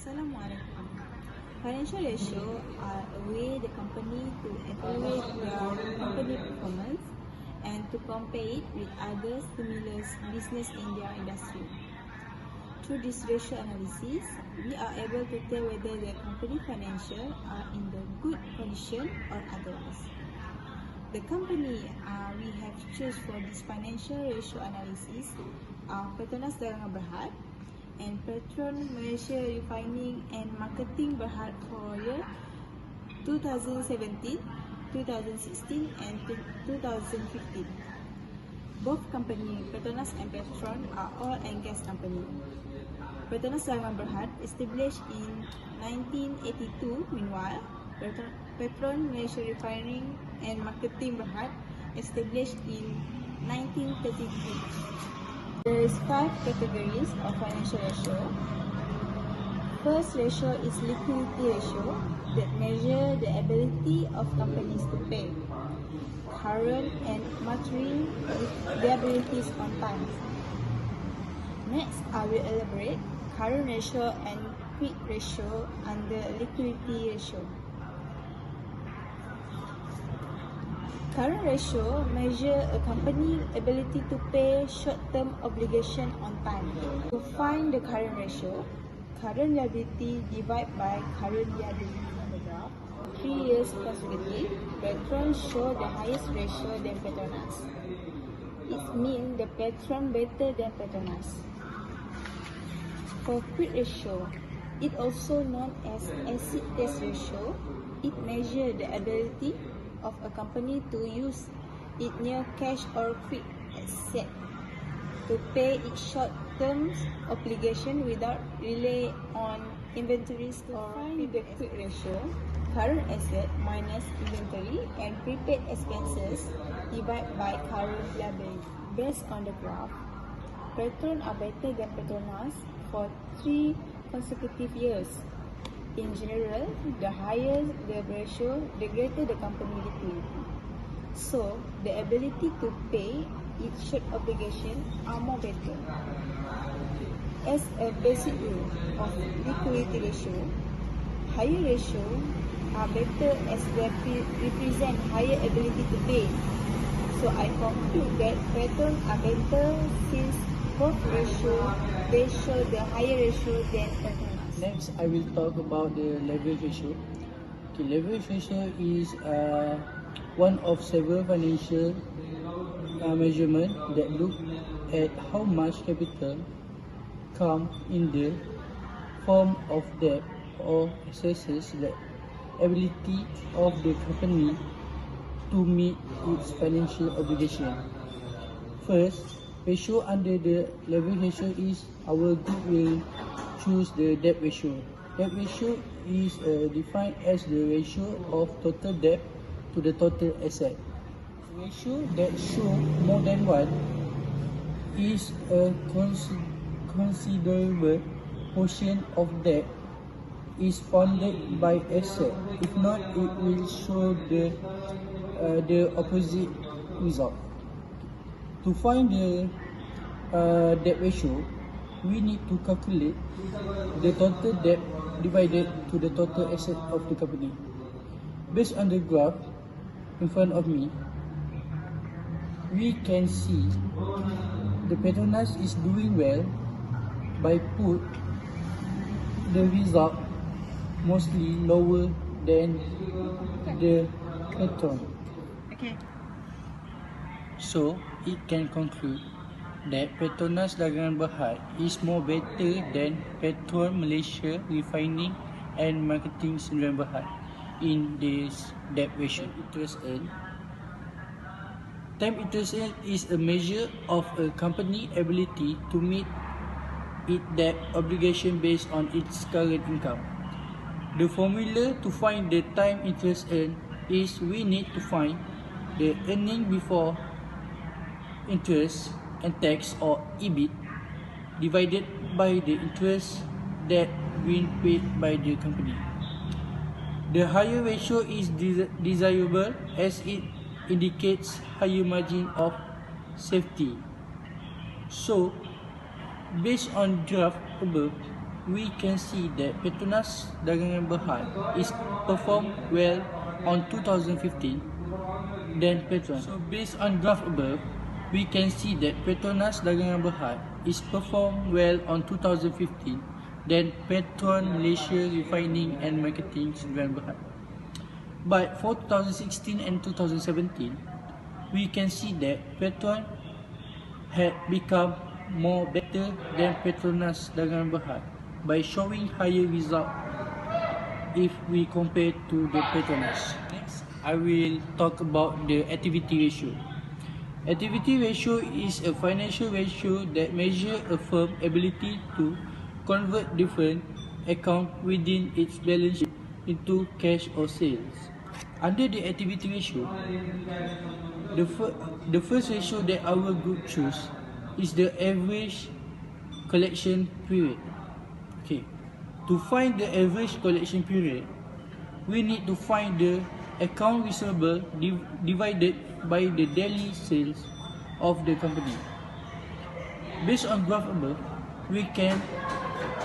Assalamualaikum. Financial ratio are a way the company to evaluate their company performance and to compare it with other stimulus business in their industry. Through this ratio analysis, we are able to tell whether the company financial are in the good condition or otherwise. The company we have choose for this financial ratio analysis are Petronas Dagangan Berhad and Petron Malaysia Refining and Marketing Berhad for year 2017, 2016 and 2015. Both company, Petronas and Petron, are oil and gas company. Petronas Dagangan Berhad established in 1982, meanwhile, Petron Malaysia Refining and Marketing Berhad established in 1933. There is 5 categories of financial ratio. First ratio is liquidity ratio that measure the ability of companies to pay current and maturing liabilities on time. Next, I will elaborate current ratio and quick ratio under liquidity ratio. Current ratio measure a company's ability to pay short-term obligation on time. To find the current ratio, current liability divided by current liability on the graph. 3 years consecutive, Petron show the highest ratio than Petronas. It means the Petron better than Petronas. For quick ratio, it also known as acid test ratio. It measures the ability of a company to use its near cash or quick asset to pay its short-term obligation without rely on inventories. To find the quick ratio, current asset minus inventory and prepaid expenses divided by current liability. Based on the graph, Petron are better than Petronas for 3 consecutive years. In general, the higher the ratio, the greater the company liquidity. So, the ability to pay its short obligation are more better. As a basic rule of liquidity ratio, higher ratio are better as they represent higher ability to pay. So, I conclude that Petron are better since both ratio they show the higher ratio than Petron. Next, I will talk about the leverage ratio. Leverage ratio is one of several financial measurements that look at how much capital come in the form of debt or assesses the ability of the company to meet its financial obligation. First, ratio under the leverage ratio is our group will choose the debt ratio. Debt ratio is defined as the ratio of total debt to the total asset. Ratio that show more than 1 is a considerable portion of debt is funded by asset. If not, it will show the opposite result. To find the debt ratio, we need to calculate the total debt divided to the total asset of the company. Based on the graph in front of me, we can see the Petronas is doing well by put the result mostly lower than the Petron. Okay. So, it can conclude that Petronas Dagangan Berhad is more better than Petron Malaysia Refining and Marketing Berhad in this debt ratio. Interest earned. Time interest earned is a measure of a company ability to meet its debt obligation based on its current income. The formula to find the time interest earned is we need to find the earning before interest and tax or EBIT divided by the interest that being paid by the company. The higher ratio is desirable as it indicates higher margin of safety. So, based on graph above, we can see that Petronas Dagangan Berhad is performed well on 2015 than Petronas. So based on graph above, we can see that Petronas Dagangan Berhad is performed well on 2015 than Petron Malaysia Refining and Marketing Dagangan Berhad. But for 2016 and 2017, we can see that Petron had become more better than Petronas Dagangan Berhad by showing higher result if we compare to the Petronas. Next, I will talk about the activity ratio. Activity ratio is a financial ratio that measures a firm's ability to convert different accounts within its balance sheet into cash or sales. Under the activity ratio, the first ratio that our group choose is the average collection period. Okay, to find the average collection period, we need to find the account receivable divided by the daily sales of the company. Based on graph above, we can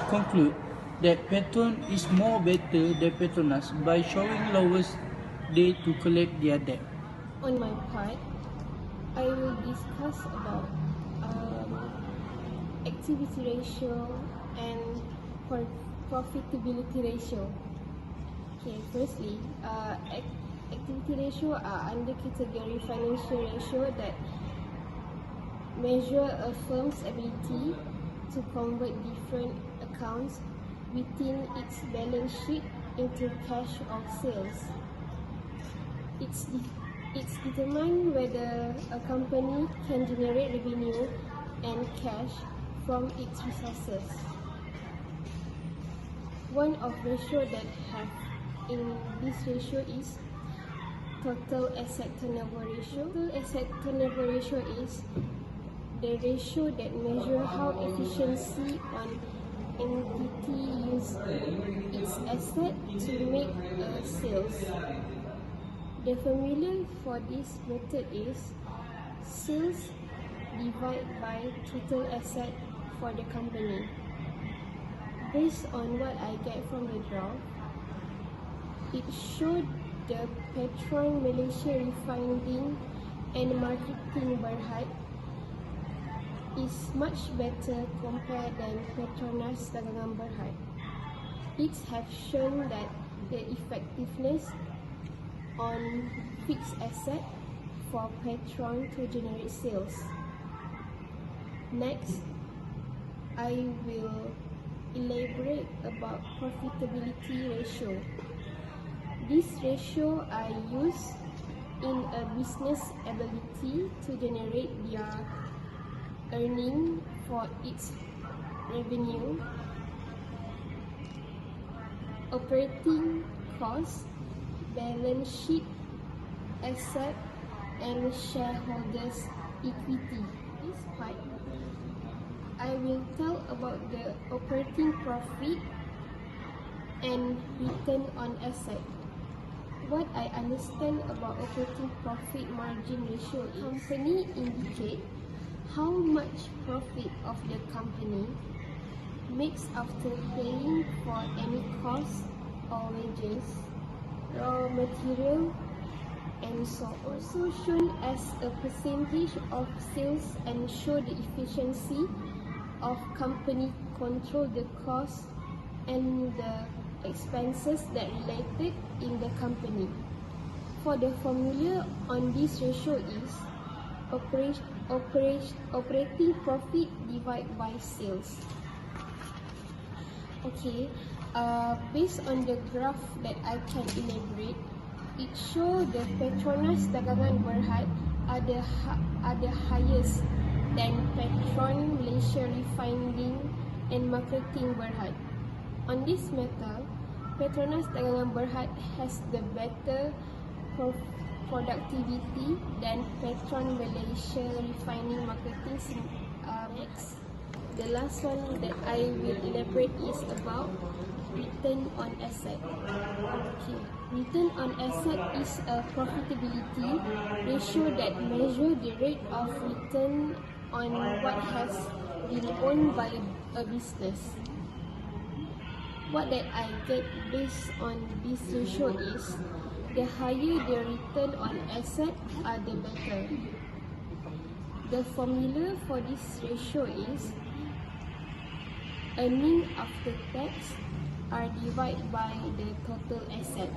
conclude that Petron is more better than Petronas by showing lowest day to collect their debt. On my part, I will discuss about activity ratio and profitability ratio. Okay, firstly, activity ratio are under category financial ratio that measure a firm's ability to convert different accounts within its balance sheet into cash or sales. It's determined whether a company can generate revenue and cash from its resources. One of ratio that have in this ratio is total asset turnover ratio. Total asset turnover ratio is the ratio that measure how efficiency on entity use its asset to make sales. The formula for this method is sales divided by total asset for the company. Based on what I get from the graph, it showed the Petron Malaysia Refining and Marketing Berhad is much better compared than Petronas Dagangan Berhad. It has shown that the effectiveness on fixed asset for Petron to generate sales. Next, I will elaborate about profitability ratio. This ratio are used in a business ability to generate their earning for its revenue, operating costs, balance sheet, asset, and shareholders' equity. This part, I will tell about the operating profit and return on asset. What I understand about operating profit margin ratio is company indicate how much profit of the company makes after paying for any costs or wages, raw material, and so on. Also shown as a percentage of sales and show the efficiency of company control the costs and the expenses that related in the company. For the formula on this ratio is operating profit divided by sales. Okay, based on the graph that I can elaborate, it shows the Petronas Dagangan Berhad are the highest than Petron Malaysia Refining and Marketing Berhad. On this matter, Petronas Dagangan Berhad has the better productivity than Petron Malaysia Refining Marketing. Next, the last one that I will elaborate is about return on asset. Okay, return on asset is a profitability ratio that measures the rate of return on what has been owned by a business. what that I get based on this ratio is the higher the return on asset are the better. The formula for this ratio is earning after tax are divided by the total asset.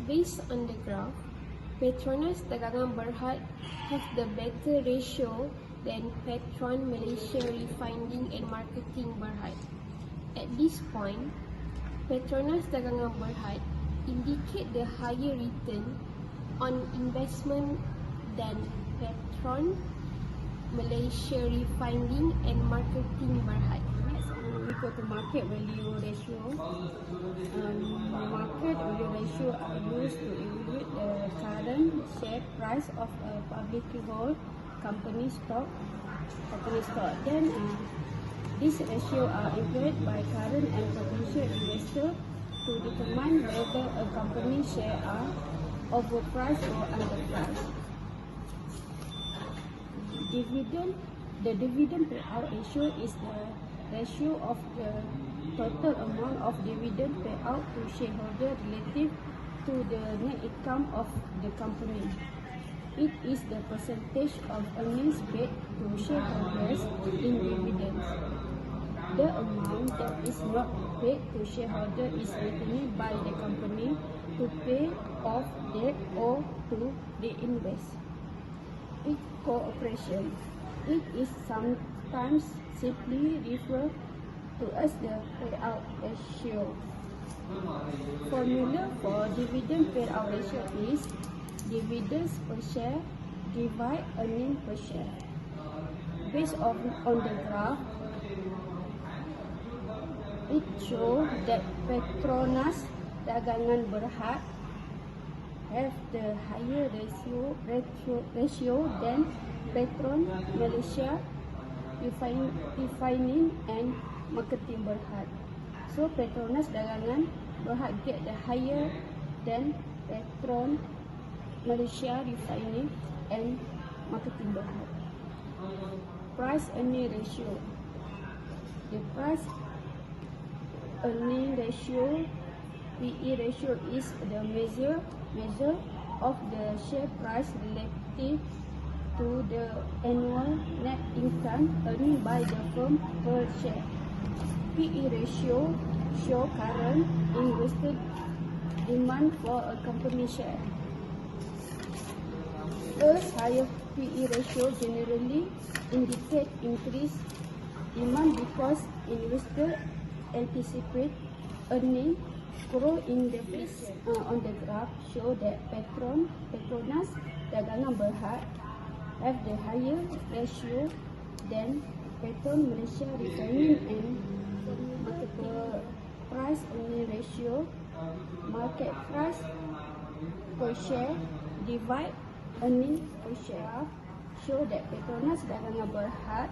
Based on the graph, Petronas Dagangan Berhad have the better ratio than Petron Malaysia Refining and Marketing Berhad. At this point, Petronas Dagangan Berhad indicate the higher return on investment than Petron Malaysia Refining and Marketing Berhad. Next, we go to market value ratio. Market value ratio are used to evaluate the current share price of a publicly held company stock. Then, these ratios are employed by current and potential investors to determine whether a company share are overpriced or underpriced. The dividend payout ratio is the ratio of the total amount of dividend payout to shareholder relative to the net income of the company. It is the percentage of earnings paid to shareholders in dividends. The amount that is not paid to shareholders is retained by the company to pay off debt or to reinvest. Its cooperation. It is sometimes simply referred to as the payout ratio. Formula for dividend payout ratio is dividends per share divide earnings per share. Based on the graph, it shows that Petronas Dagangan Berhad have the higher ratio than Petron Malaysia Refining and Marketing Berhad. So Petronas Dagangan Berhad get the higher than Petron Malaysia Refining and Marketing Berhad. Price earning ratio. The price earning ratio PE ratio is the measure of the share price relative to the annual net income earned by the firm per share. PE ratio show current investor demand for a company share. Thus, higher PE ratio generally indicate increased demand because investors anticipate earning grow in the face. On the graph show that Petronas Dagangan Berhad have the higher ratio than Petron Malaysia Refining and Marketing. Price earning ratio, market price per share divide earning per share show that Petronas Dagangan Berhad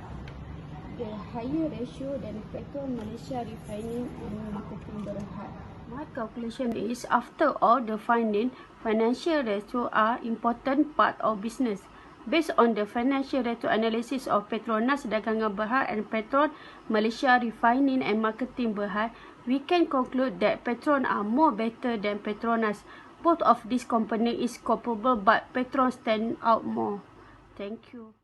the higher ratio than Petron Malaysia Refining and Marketing Berhad. My calculation is, after all the finding, financial ratio are important part of business. Based on the financial ratio analysis of Petronas Dagangan Berhad and Petron Malaysia Refining and Marketing Berhad, we can conclude that Petron are more better than Petronas. Both of these companies is comparable, but Petron stand out more. Thank you.